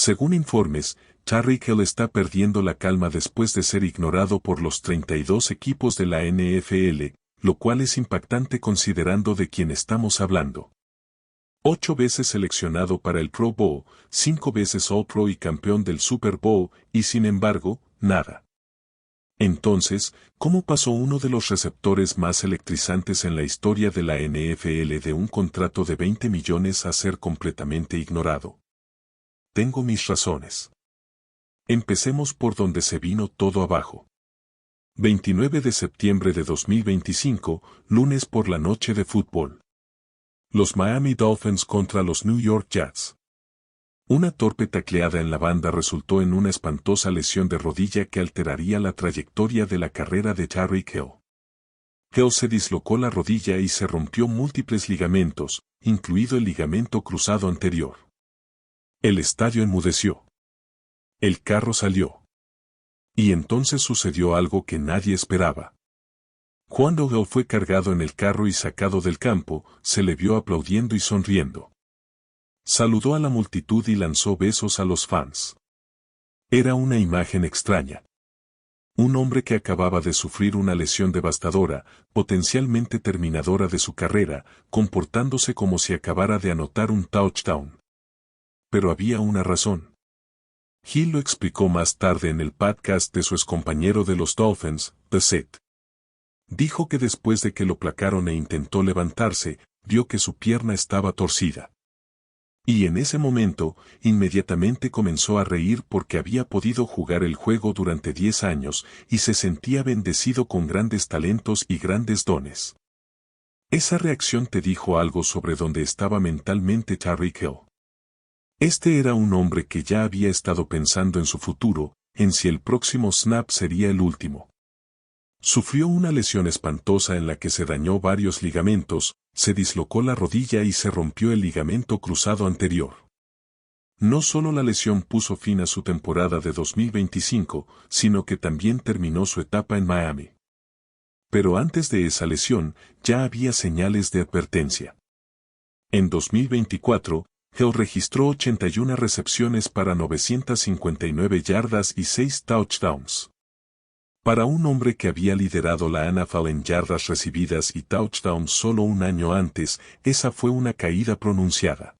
Según informes, Tyreek Hill está perdiendo la calma después de ser ignorado por los 32 equipos de la NFL, lo cual es impactante considerando de quién estamos hablando. 8 veces seleccionado para el Pro Bowl, 5 veces All-Pro y campeón del Super Bowl, y sin embargo, nada. Entonces, ¿cómo pasó uno de los receptores más electrizantes en la historia de la NFL de un contrato de 20 millones a ser completamente ignorado? Tengo mis razones. Empecemos por donde se vino todo abajo. 29 de septiembre de 2025, lunes por la noche de fútbol. Los Miami Dolphins contra los New York Jets. Una torpe tacleada en la banda resultó en una espantosa lesión de rodilla que alteraría la trayectoria de la carrera de Tyreek Hill. Hill se dislocó la rodilla y se rompió múltiples ligamentos, incluido el ligamento cruzado anterior. El estadio enmudeció. El carro salió. Y entonces sucedió algo que nadie esperaba. Cuando Hill fue cargado en el carro y sacado del campo, se le vio aplaudiendo y sonriendo. Saludó a la multitud y lanzó besos a los fans. Era una imagen extraña. Un hombre que acababa de sufrir una lesión devastadora, potencialmente terminadora de su carrera, comportándose como si acabara de anotar un touchdown. Pero había una razón. Hill lo explicó más tarde en el podcast de su excompañero de los Dolphins, The Set. Dijo que después de que lo placaron e intentó levantarse, vio que su pierna estaba torcida. Y en ese momento, inmediatamente comenzó a reír porque había podido jugar el juego durante 10 años y se sentía bendecido con grandes talentos y grandes dones. Esa reacción te dijo algo sobre dónde estaba mentalmente Tyreek Hill. Este era un hombre que ya había estado pensando en su futuro, en si el próximo snap sería el último. Sufrió una lesión espantosa en la que se dañó varios ligamentos, se dislocó la rodilla y se rompió el ligamento cruzado anterior. No solo la lesión puso fin a su temporada de 2025, sino que también terminó su etapa en Miami. Pero antes de esa lesión, ya había señales de advertencia. En 2024, Hill registró 81 recepciones para 959 yardas y 6 touchdowns. Para un hombre que había liderado la NFL en yardas recibidas y touchdowns solo un año antes, esa fue una caída pronunciada.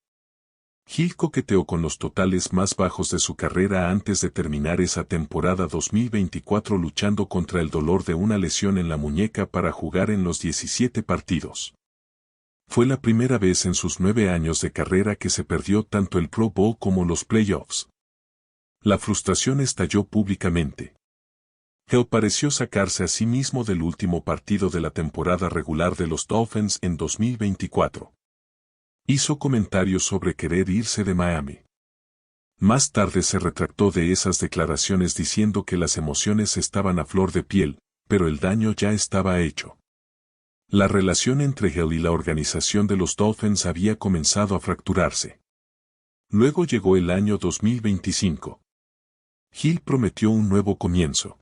Hill coqueteó con los totales más bajos de su carrera antes de terminar esa temporada 2024 luchando contra el dolor de una lesión en la muñeca para jugar en los 17 partidos. Fue la primera vez en sus 9 años de carrera que se perdió tanto el Pro Bowl como los playoffs. La frustración estalló públicamente. Hill pareció sacarse a sí mismo del último partido de la temporada regular de los Dolphins en 2024. Hizo comentarios sobre querer irse de Miami. Más tarde se retractó de esas declaraciones diciendo que las emociones estaban a flor de piel, pero el daño ya estaba hecho. La relación entre Hill y la organización de los Dolphins había comenzado a fracturarse. Luego llegó el año 2025. Hill prometió un nuevo comienzo.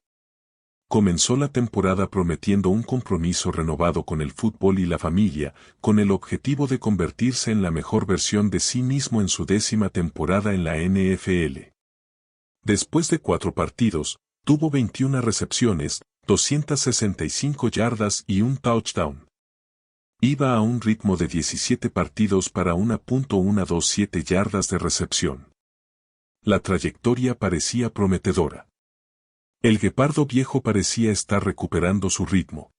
Comenzó la temporada prometiendo un compromiso renovado con el fútbol y la familia, con el objetivo de convertirse en la mejor versión de sí mismo en su 10ª temporada en la NFL. Después de 4 partidos, tuvo 21 recepciones, 265 yardas y un touchdown. Iba a un ritmo de 17 partidos para 1.127 yardas de recepción. La trayectoria parecía prometedora. El guepardo viejo parecía estar recuperando su ritmo.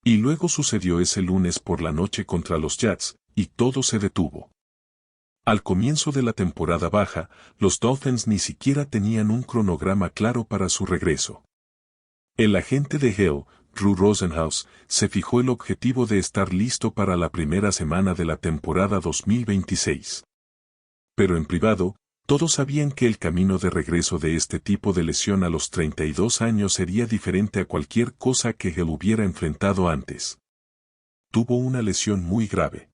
Y luego sucedió ese lunes por la noche contra los Jets, y todo se detuvo. Al comienzo de la temporada baja, los Dolphins ni siquiera tenían un cronograma claro para su regreso. El agente de Hill, Drew Rosenhaus, se fijó el objetivo de estar listo para la primera semana de la temporada 2026. Pero en privado, todos sabían que el camino de regreso de este tipo de lesión a los 32 años sería diferente a cualquier cosa que Hill hubiera enfrentado antes. Tuvo una lesión muy grave.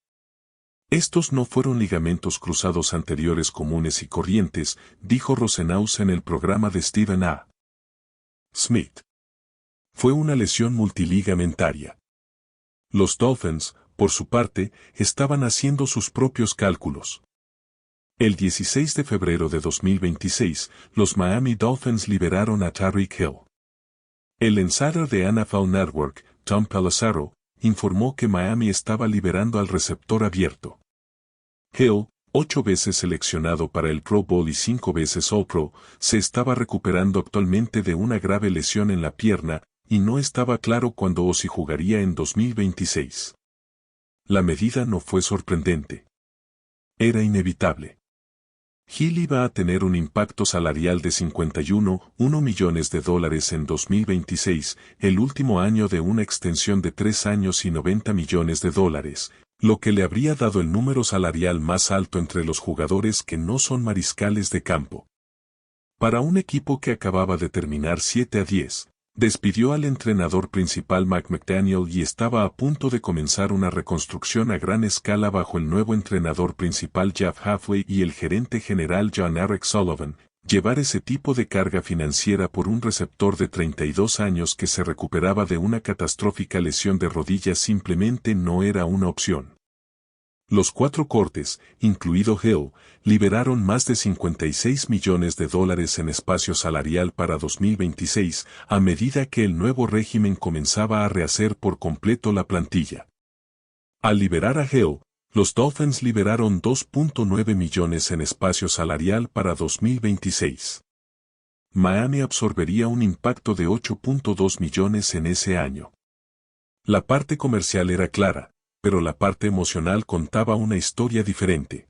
Estos no fueron ligamentos cruzados anteriores comunes y corrientes, dijo Rosenhaus en el programa de Stephen A. Smith. Fue una lesión multiligamentaria. Los Dolphins, por su parte, estaban haciendo sus propios cálculos. El 16 de febrero de 2026, los Miami Dolphins liberaron a Tyreek Hill. El insider de NFL Network, Tom Pelissero, informó que Miami estaba liberando al receptor abierto. Hill, 8 veces seleccionado para el Pro Bowl y 5 veces All-Pro, se estaba recuperando actualmente de una grave lesión en la pierna, y no estaba claro cuándo o si jugaría en 2026. La medida no fue sorprendente. Era inevitable. Hill iba a tener un impacto salarial de $51,1 millones en 2026, el último año de una extensión de 3 años y $90 millones, lo que le habría dado el número salarial más alto entre los jugadores que no son mariscales de campo. Para un equipo que acababa de terminar 7-10, despidió al entrenador principal Mike McDaniel y estaba a punto de comenzar una reconstrucción a gran escala bajo el nuevo entrenador principal Jeff Hafley y el gerente general John Eric Sullivan. Llevar ese tipo de carga financiera por un receptor de 32 años que se recuperaba de una catastrófica lesión de rodillas simplemente no era una opción. Los 4 cortes, incluido Hill, liberaron más de $56 millones en espacio salarial para 2026, a medida que el nuevo régimen comenzaba a rehacer por completo la plantilla. Al liberar a Hill, los Dolphins liberaron $2.9 millones en espacio salarial para 2026. Miami absorbería un impacto de $8.2 millones en ese año. La parte comercial era clara, pero la parte emocional contaba una historia diferente.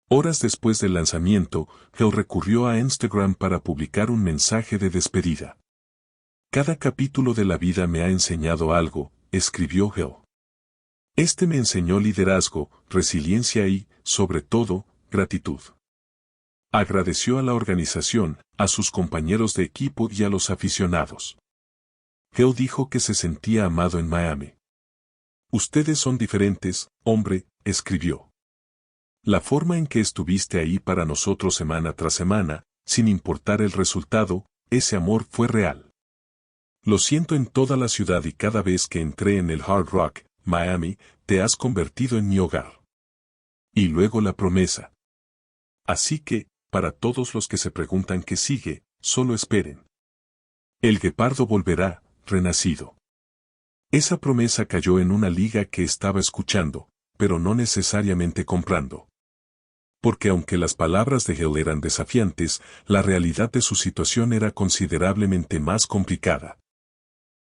Horas después del lanzamiento, Hill recurrió a Instagram para publicar un mensaje de despedida. Cada capítulo de la vida me ha enseñado algo, escribió Hill. Este me enseñó liderazgo, resiliencia y, sobre todo, gratitud. Agradeció a la organización, a sus compañeros de equipo y a los aficionados. Hill dijo que se sentía amado en Miami. Ustedes son diferentes, hombre, escribió. La forma en que estuviste ahí para nosotros semana tras semana, sin importar el resultado, ese amor fue real. Lo siento en toda la ciudad y cada vez que entré en el Hard Rock, Miami, te has convertido en mi hogar. Y luego la promesa. Así que, para todos los que se preguntan qué sigue, solo esperen. El guepardo volverá, renacido. Esa promesa cayó en una liga que estaba escuchando, pero no necesariamente comprando. Porque aunque las palabras de Hill eran desafiantes, la realidad de su situación era considerablemente más complicada.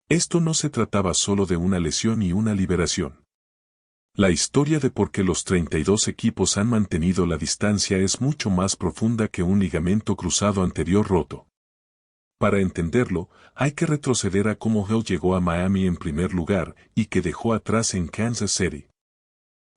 Esto no se trataba solo de una lesión y una liberación. La historia de por qué los 32 equipos han mantenido la distancia es mucho más profunda que un ligamento cruzado anterior roto. Para entenderlo, hay que retroceder a cómo Hill llegó a Miami en primer lugar y que dejó atrás en Kansas City.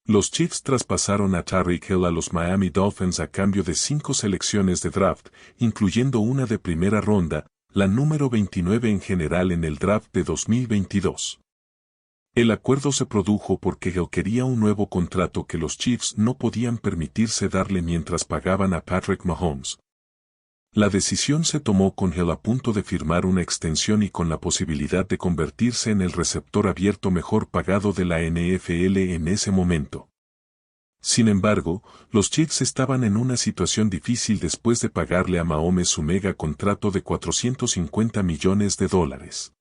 Los Chiefs traspasaron a Tyreek Hill a los Miami Dolphins a cambio de 5 selecciones de draft, incluyendo una de primera ronda, la número 29 en general en el draft de 2022. El acuerdo se produjo porque Hill quería un nuevo contrato que los Chiefs no podían permitirse darle mientras pagaban a Patrick Mahomes. La decisión se tomó con Hill a punto de firmar una extensión y con la posibilidad de convertirse en el receptor abierto mejor pagado de la NFL en ese momento. Sin embargo, los Chiefs estaban en una situación difícil después de pagarle a Mahomes su mega contrato de $450 millones.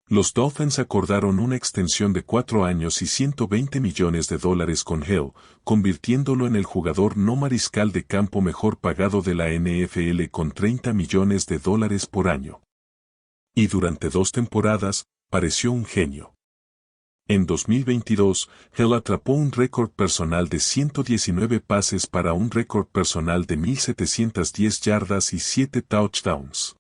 Los Dolphins acordaron una extensión de 4 años y $120 millones con Hill, convirtiéndolo en el jugador no mariscal de campo mejor pagado de la NFL con $30 millones por año. Y durante 2 temporadas, pareció un genio. En 2022, Hill atrapó un récord personal de 119 pases para un récord personal de 1,710 yardas y 7 touchdowns.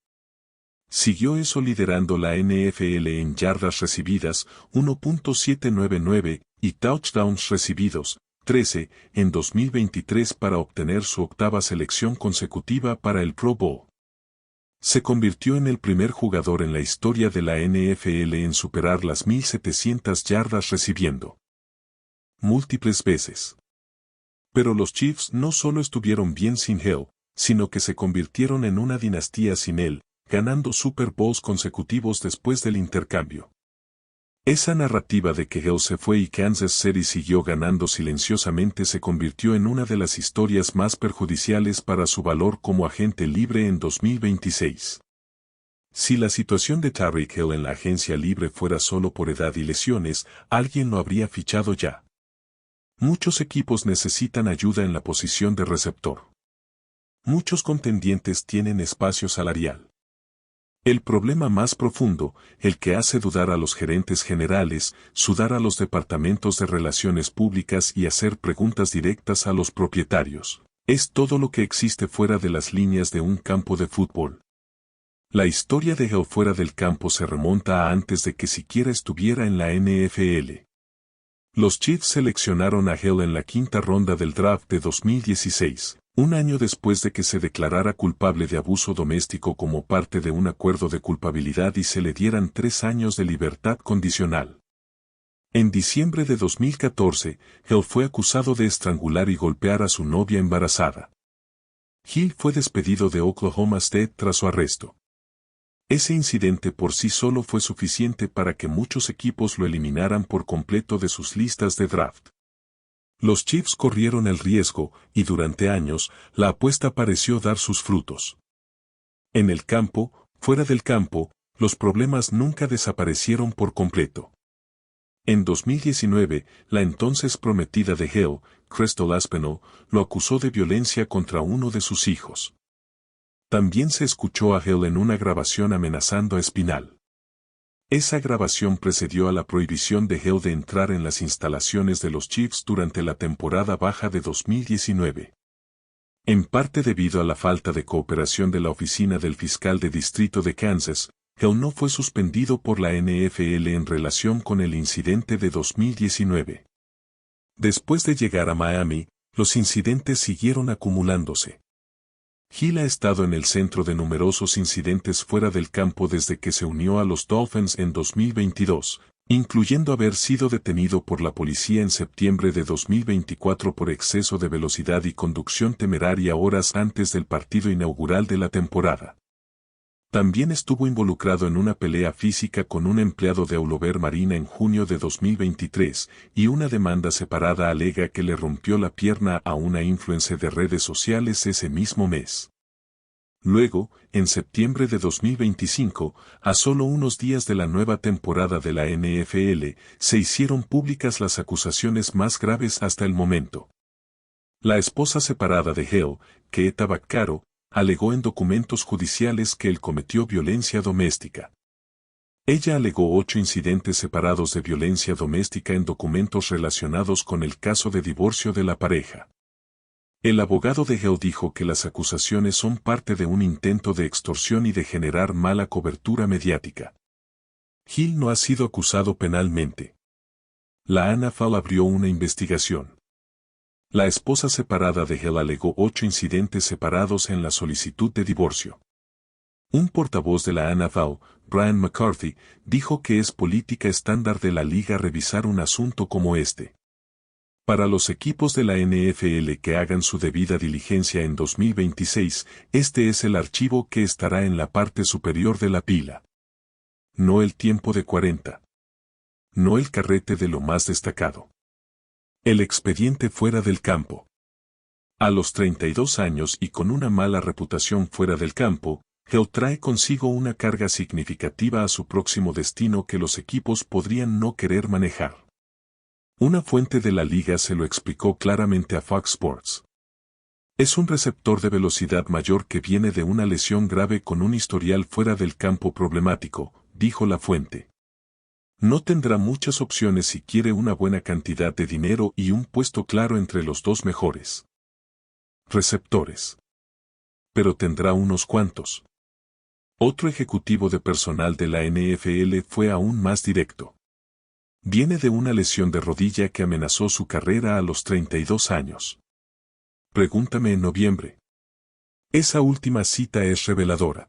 Siguió eso liderando la NFL en yardas recibidas, 1.799, y touchdowns recibidos, 13, en 2023 para obtener su 8ª selección consecutiva para el Pro Bowl. Se convirtió en el primer jugador en la historia de la NFL en superar las 1,700 yardas recibiendo. Múltiples veces. Pero los Chiefs no solo estuvieron bien sin Hill, sino que se convirtieron en una dinastía sin él, ganando Super Bowls consecutivos después del intercambio. Esa narrativa de que Hill se fue y Kansas City siguió ganando silenciosamente se convirtió en una de las historias más perjudiciales para su valor como agente libre en 2026. Si la situación de Tyreek Hill en la agencia libre fuera solo por edad y lesiones, alguien lo habría fichado ya. Muchos equipos necesitan ayuda en la posición de receptor. Muchos contendientes tienen espacio salarial. El problema más profundo, el que hace dudar a los gerentes generales, sudar a los departamentos de relaciones públicas y hacer preguntas directas a los propietarios, es todo lo que existe fuera de las líneas de un campo de fútbol. La historia de Hill fuera del campo se remonta a antes de que siquiera estuviera en la NFL. Los Chiefs seleccionaron a Hill en la quinta ronda del draft de 2016. Un año después de que se declarara culpable de abuso doméstico como parte de un acuerdo de culpabilidad y se le dieran 3 años de libertad condicional. En diciembre de 2014, Hill fue acusado de estrangular y golpear a su novia embarazada. Hill fue despedido de Oklahoma State tras su arresto. Ese incidente por sí solo fue suficiente para que muchos equipos lo eliminaran por completo de sus listas de draft. Los Chiefs corrieron el riesgo, y durante años, la apuesta pareció dar sus frutos. En el campo, fuera del campo, los problemas nunca desaparecieron por completo. En 2019, la entonces prometida de Hill, Crystal Aspinall, lo acusó de violencia contra uno de sus hijos. También se escuchó a Hill en una grabación amenazando a Espinal. Esa grabación precedió a la prohibición de Hill de entrar en las instalaciones de los Chiefs durante la temporada baja de 2019. En parte debido a la falta de cooperación de la oficina del fiscal de distrito de Kansas, Hill no fue suspendido por la NFL en relación con el incidente de 2019. Después de llegar a Miami, los incidentes siguieron acumulándose. Hill ha estado en el centro de numerosos incidentes fuera del campo desde que se unió a los Dolphins en 2022, incluyendo haber sido detenido por la policía en septiembre de 2024 por exceso de velocidad y conducción temeraria horas antes del partido inaugural de la temporada. También estuvo involucrado en una pelea física con un empleado de Aulover Marina en junio de 2023, y una demanda separada alega que le rompió la pierna a una influencer de redes sociales ese mismo mes. Luego, en septiembre de 2025, a solo unos días de la nueva temporada de la NFL, se hicieron públicas las acusaciones más graves hasta el momento. La esposa separada de Hill, Keeta Vaccaro, alegó en documentos judiciales que él cometió violencia doméstica. Ella alegó 8 incidentes separados de violencia doméstica en documentos relacionados con el caso de divorcio de la pareja. El abogado de Hill dijo que las acusaciones son parte de un intento de extorsión y de generar mala cobertura mediática. Hill no ha sido acusado penalmente. La NFL abrió una investigación. La esposa separada de Hill alegó 8 incidentes separados en la solicitud de divorcio. Un portavoz de la NFL, Brian McCarthy, dijo que es política estándar de la liga revisar un asunto como este. Para los equipos de la NFL que hagan su debida diligencia en 2026, este es el archivo que estará en la parte superior de la pila. No el tiempo de 40. No el carrete de lo más destacado. El expediente fuera del campo. A los 32 años y con una mala reputación fuera del campo, Hill trae consigo una carga significativa a su próximo destino que los equipos podrían no querer manejar. Una fuente de la liga se lo explicó claramente a Fox Sports. Es un receptor de velocidad mayor que viene de una lesión grave con un historial fuera del campo problemático, dijo la fuente. No tendrá muchas opciones si quiere una buena cantidad de dinero y un puesto claro entre los dos mejores receptores. Pero tendrá unos cuantos. Otro ejecutivo de personal de la NFL fue aún más directo. Viene de una lesión de rodilla que amenazó su carrera a los 32 años. Pregúntame en noviembre. Esa última cita es reveladora.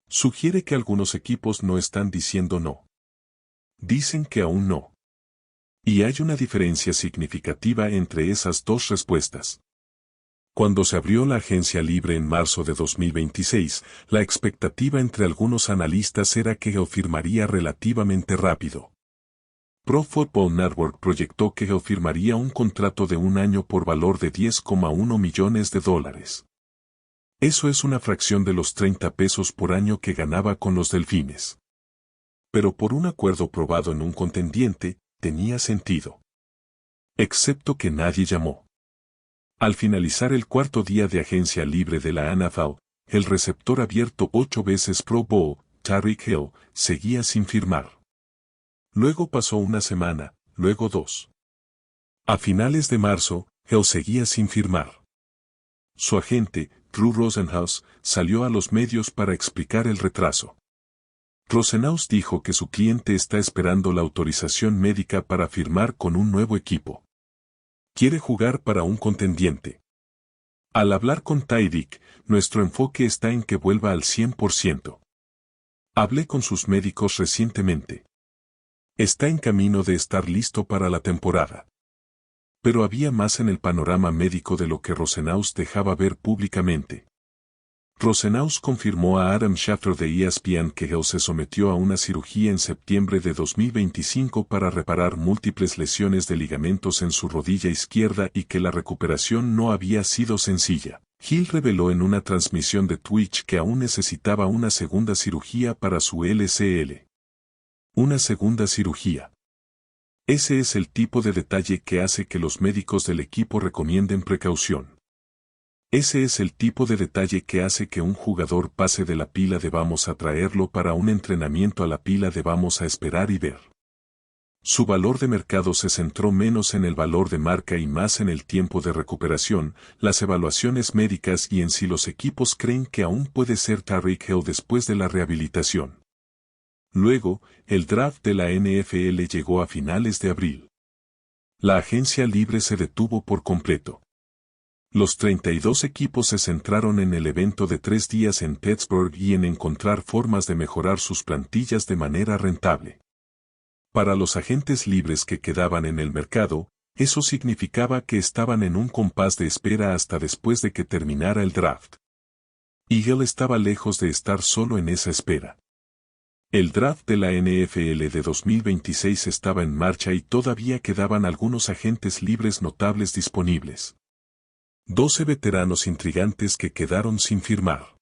Sugiere que algunos equipos no están diciendo no. Dicen que aún no. Y hay una diferencia significativa entre esas dos respuestas. Cuando se abrió la agencia libre en marzo de 2026, la expectativa entre algunos analistas era que Hill firmaría relativamente rápido. Pro Football Network proyectó que Hill firmaría un contrato de un año por valor de $10,1 millones. Eso es una fracción de los 30 pesos por año que ganaba con los Delfines. Pero por un acuerdo probado en un contendiente, tenía sentido. Excepto que nadie llamó. Al finalizar el cuarto día de agencia libre de la NFL, el receptor abierto 8 veces Pro Bowl, Tyreek Hill, seguía sin firmar. Luego pasó una semana, luego 2. A finales de marzo, Hill seguía sin firmar. Su agente, Drew Rosenhaus, salió a los medios para explicar el retraso. Rosenhaus dijo que su cliente está esperando la autorización médica para firmar con un nuevo equipo. Quiere jugar para un contendiente. Al hablar con Tyreek, nuestro enfoque está en que vuelva al 100%. Hablé con sus médicos recientemente. Está en camino de estar listo para la temporada. Pero había más en el panorama médico de lo que Rosenhaus dejaba ver públicamente. Rosenhaus confirmó a Adam Schefter de ESPN que Hill se sometió a una cirugía en septiembre de 2025 para reparar múltiples lesiones de ligamentos en su rodilla izquierda y que la recuperación no había sido sencilla. Hill reveló en una transmisión de Twitch que aún necesitaba una segunda cirugía para su LCL. Una segunda cirugía. Ese es el tipo de detalle que hace que los médicos del equipo recomienden precaución. Ese es el tipo de detalle que hace que un jugador pase de la pila de vamos a traerlo para un entrenamiento a la pila de vamos a esperar y ver. Su valor de mercado se centró menos en el valor de marca y más en el tiempo de recuperación, las evaluaciones médicas y en si los equipos creen que aún puede ser Tyreek Hill después de la rehabilitación. Luego, el draft de la NFL llegó a finales de abril. La agencia libre se detuvo por completo. Los 32 equipos se centraron en el evento de 3 días en Pittsburgh y en encontrar formas de mejorar sus plantillas de manera rentable. Para los agentes libres que quedaban en el mercado, eso significaba que estaban en un compás de espera hasta después de que terminara el draft. Y Hill estaba lejos de estar solo en esa espera. El draft de la NFL de 2026 estaba en marcha y todavía quedaban algunos agentes libres notables disponibles. 12 veteranos intrigantes que quedaron sin firmar.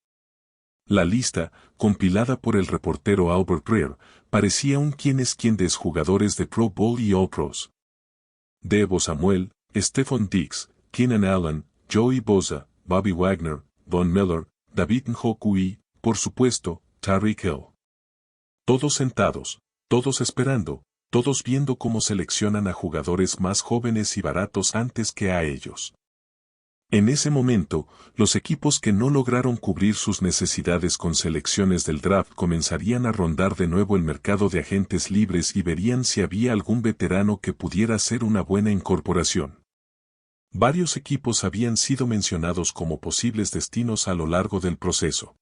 La lista, compilada por el reportero Albert Breer, parecía un quién es quién de exjugadores de Pro Bowl y All-Pros. Deebo Samuel, Stephon Diggs, Keenan Allen, Joey Bosa, Bobby Wagner, Von Miller, David Njoku y, por supuesto, Tyreek Hill. Todos sentados, todos esperando, todos viendo cómo seleccionan a jugadores más jóvenes y baratos antes que a ellos. En ese momento, los equipos que no lograron cubrir sus necesidades con selecciones del draft comenzarían a rondar de nuevo el mercado de agentes libres y verían si había algún veterano que pudiera ser una buena incorporación. Varios equipos habían sido mencionados como posibles destinos a lo largo del proceso.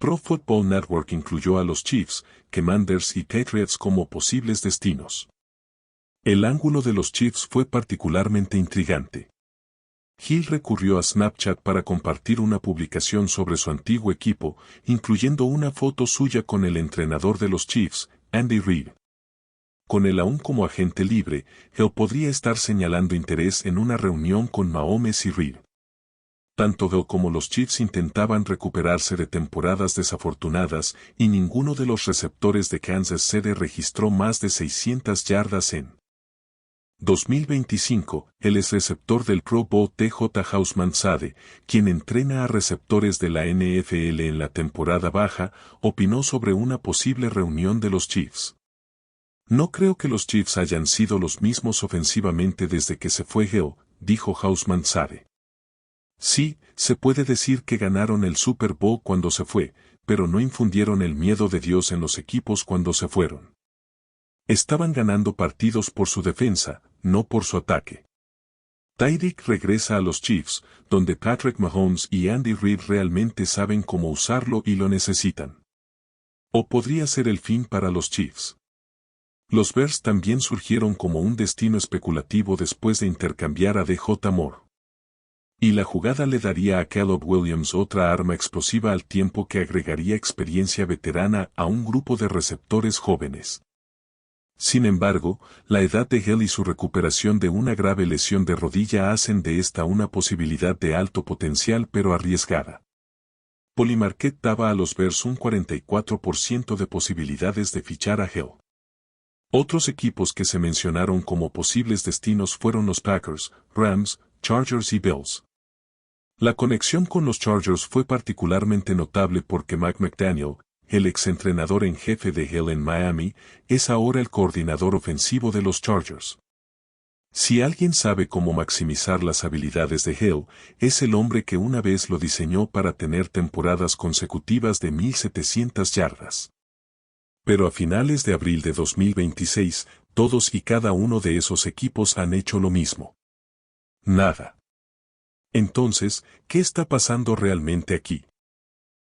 Pro Football Network incluyó a los Chiefs, Commanders y Patriots como posibles destinos. El ángulo de los Chiefs fue particularmente intrigante. Hill recurrió a Snapchat para compartir una publicación sobre su antiguo equipo, incluyendo una foto suya con el entrenador de los Chiefs, Andy Reid. Con él aún como agente libre, Hill podría estar señalando interés en una reunión con Mahomes y Reid. Tanto Hill como los Chiefs intentaban recuperarse de temporadas desafortunadas y ninguno de los receptores de Kansas City registró más de 600 yardas en 2025, el ex receptor del Pro Bowl TJ Hausman Sade, quien entrena a receptores de la NFL en la temporada baja, opinó sobre una posible reunión de los Chiefs. No creo que los Chiefs hayan sido los mismos ofensivamente desde que se fue Hill, dijo Hausman Sade. Sí, se puede decir que ganaron el Super Bowl cuando se fue, pero no infundieron el miedo de Dios en los equipos cuando se fueron. Estaban ganando partidos por su defensa, no por su ataque. Tyreek regresa a los Chiefs, donde Patrick Mahomes y Andy Reid realmente saben cómo usarlo y lo necesitan. O podría ser el fin para los Chiefs. Los Bears también surgieron como un destino especulativo después de intercambiar a DJ Moore. Y la jugada le daría a Caleb Williams otra arma explosiva al tiempo que agregaría experiencia veterana a un grupo de receptores jóvenes. Sin embargo, la edad de Hill y su recuperación de una grave lesión de rodilla hacen de esta una posibilidad de alto potencial pero arriesgada. Polymarket daba a los Bears un 44% de posibilidades de fichar a Hill. Otros equipos que se mencionaron como posibles destinos fueron los Packers, Rams, Chargers y Bills. La conexión con los Chargers fue particularmente notable porque Mike McDaniel, el exentrenador en jefe de Hill en Miami, es ahora el coordinador ofensivo de los Chargers. Si alguien sabe cómo maximizar las habilidades de Hill, es el hombre que una vez lo diseñó para tener temporadas consecutivas de 1,700 yardas. Pero a finales de abril de 2026, todos y cada uno de esos equipos han hecho lo mismo. Nada. Entonces, ¿qué está pasando realmente aquí?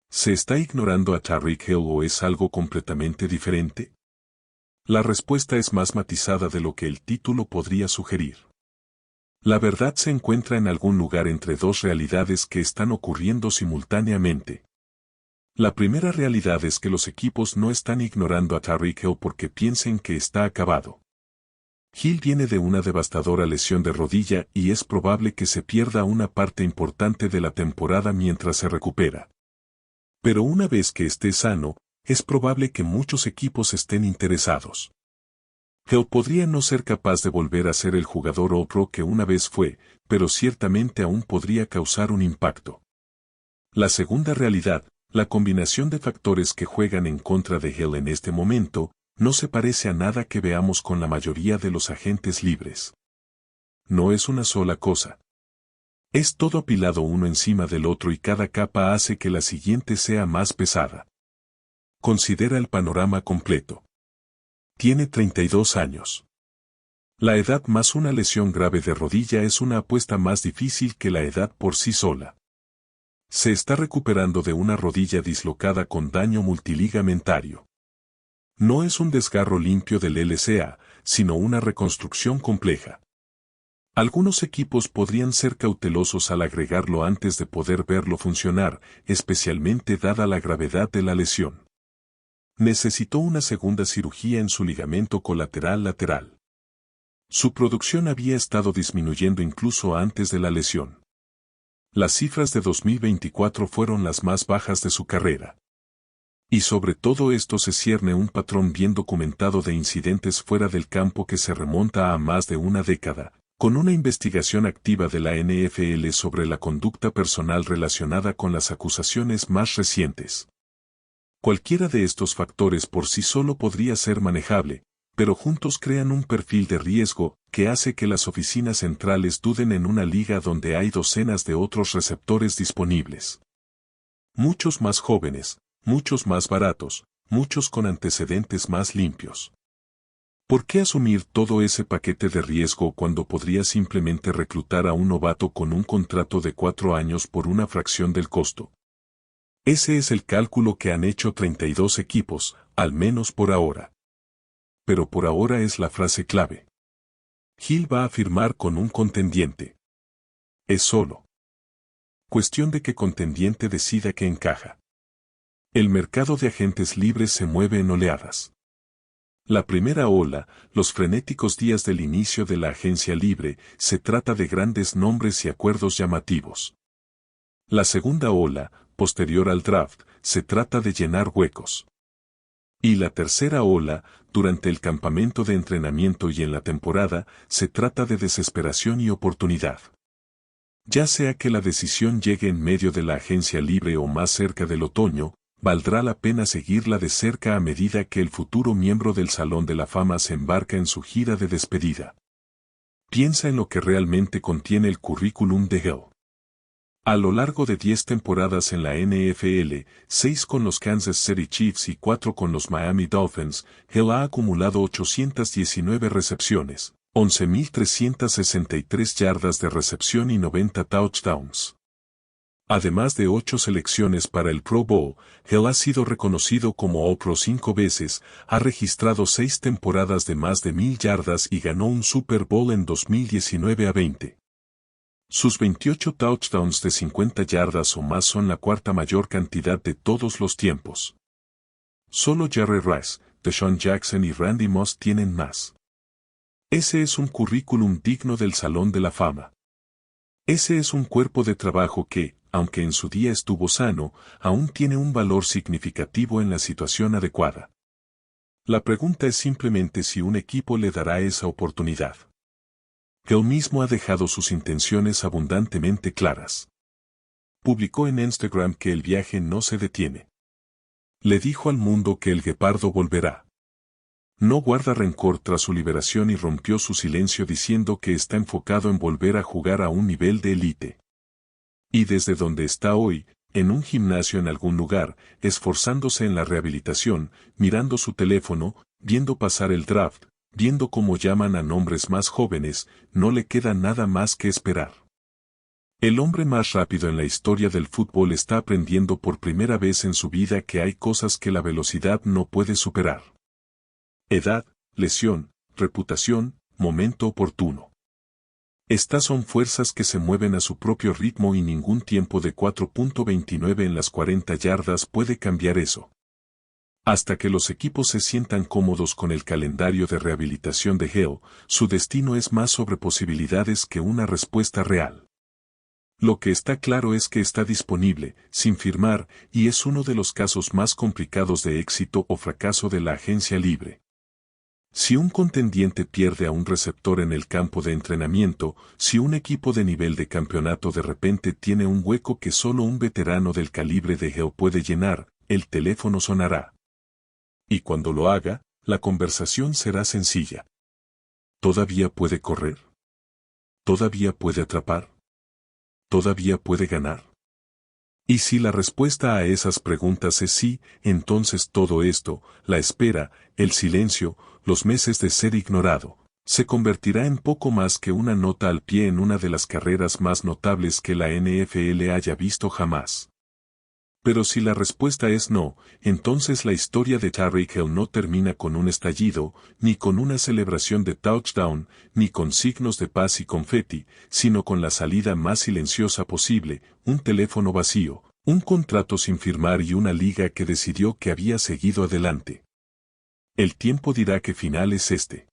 ¿Se está ignorando a Tyreek Hill o es algo completamente diferente? La respuesta es más matizada de lo que el título podría sugerir. La verdad se encuentra en algún lugar entre dos realidades que están ocurriendo simultáneamente. La primera realidad es que los equipos no están ignorando a Tyreek Hill porque piensen que está acabado. Hill viene de una devastadora lesión de rodilla y es probable que se pierda una parte importante de la temporada mientras se recupera. Pero una vez que esté sano, es probable que muchos equipos estén interesados. Hill podría no ser capaz de volver a ser el jugador All-Pro que una vez fue, pero ciertamente aún podría causar un impacto. La segunda realidad, la combinación de factores que juegan en contra de Hill en este momento, no se parece a nada que veamos con la mayoría de los agentes libres. No es una sola cosa. Es todo apilado uno encima del otro y cada capa hace que la siguiente sea más pesada. Considera el panorama completo. Tiene 32 años. La edad más una lesión grave de rodilla es una apuesta más difícil que la edad por sí sola. Se está recuperando de una rodilla dislocada con daño multiligamentario. No es un desgarro limpio del LCA, sino una reconstrucción compleja. Algunos equipos podrían ser cautelosos al agregarlo antes de poder verlo funcionar, especialmente dada la gravedad de la lesión. Necesitó una segunda cirugía en su ligamento colateral lateral. Su producción había estado disminuyendo incluso antes de la lesión. Las cifras de 2024 fueron las más bajas de su carrera. Y sobre todo esto se cierne un patrón bien documentado de incidentes fuera del campo que se remonta a más de una década, con una investigación activa de la NFL sobre la conducta personal relacionada con las acusaciones más recientes. Cualquiera de estos factores por sí solo podría ser manejable, pero juntos crean un perfil de riesgo que hace que las oficinas centrales duden en una liga donde hay docenas de otros receptores disponibles. Muchos más jóvenes, muchos más baratos, muchos con antecedentes más limpios. ¿Por qué asumir todo ese paquete de riesgo cuando podría simplemente reclutar a un novato con un contrato de 4 años por una fracción del costo? Ese es el cálculo que han hecho 32 equipos, al menos por ahora. Pero por ahora es la frase clave. Hill va a firmar con un contendiente. Es solo cuestión de que contendiente decida que encaja. El mercado de agentes libres se mueve en oleadas. La primera ola, los frenéticos días del inicio de la agencia libre, se trata de grandes nombres y acuerdos llamativos. La segunda ola, posterior al draft, se trata de llenar huecos. Y la tercera ola, durante el campamento de entrenamiento y en la temporada, se trata de desesperación y oportunidad. Ya sea que la decisión llegue en medio de la agencia libre o más cerca del otoño, valdrá la pena seguirla de cerca a medida que el futuro miembro del Salón de la Fama se embarca en su gira de despedida. Piensa en lo que realmente contiene el currículum de Hill. A lo largo de 10 temporadas en la NFL, 6 con los Kansas City Chiefs y 4 con los Miami Dolphins, Hill ha acumulado 819 recepciones, 11.363 yardas de recepción y 90 touchdowns. Además de 8 selecciones para el Pro Bowl, Hill ha sido reconocido como All-Pro 5 veces, ha registrado 6 temporadas de más de 1,000 yardas y ganó un Super Bowl en 2019-20. Sus 28 touchdowns de 50 yardas o más son la cuarta mayor cantidad de todos los tiempos. Solo Jerry Rice, DeSean Jackson y Randy Moss tienen más. Ese es un currículum digno del Salón de la Fama. Ese es un cuerpo de trabajo que, aunque en su día estuvo sano, aún tiene un valor significativo en la situación adecuada. La pregunta es simplemente si un equipo le dará esa oportunidad. Él mismo ha dejado sus intenciones abundantemente claras. Publicó en Instagram que el viaje no se detiene. Le dijo al mundo que el guepardo volverá. No guarda rencor tras su liberación y rompió su silencio diciendo que está enfocado en volver a jugar a un nivel de élite. Y desde donde está hoy, en un gimnasio en algún lugar, esforzándose en la rehabilitación, mirando su teléfono, viendo pasar el draft, viendo cómo llaman a nombres más jóvenes, no le queda nada más que esperar. El hombre más rápido en la historia del fútbol está aprendiendo por primera vez en su vida que hay cosas que la velocidad no puede superar. Edad, lesión, reputación, momento oportuno. Estas son fuerzas que se mueven a su propio ritmo y ningún tiempo de 4.29 en las 40 yardas puede cambiar eso. Hasta que los equipos se sientan cómodos con el calendario de rehabilitación de Hill, su destino es más sobre posibilidades que una respuesta real. Lo que está claro es que está disponible, sin firmar, y es uno de los casos más complicados de éxito o fracaso de la agencia libre. Si un contendiente pierde a un receptor en el campo de entrenamiento, si un equipo de nivel de campeonato de repente tiene un hueco que solo un veterano del calibre de Hill puede llenar, el teléfono sonará. Y cuando lo haga, la conversación será sencilla. ¿Todavía puede correr? ¿Todavía puede atrapar? ¿Todavía puede ganar? Y si la respuesta a esas preguntas es sí, entonces todo esto, la espera, el silencio, los meses de ser ignorado, se convertirá en poco más que una nota al pie en una de las carreras más notables que la NFL haya visto jamás. Pero si la respuesta es no, entonces la historia de Tyreek Hill no termina con un estallido, ni con una celebración de touchdown, ni con signos de paz y confeti, sino con la salida más silenciosa posible, un teléfono vacío, un contrato sin firmar y una liga que decidió que había seguido adelante. El tiempo dirá qué final es este.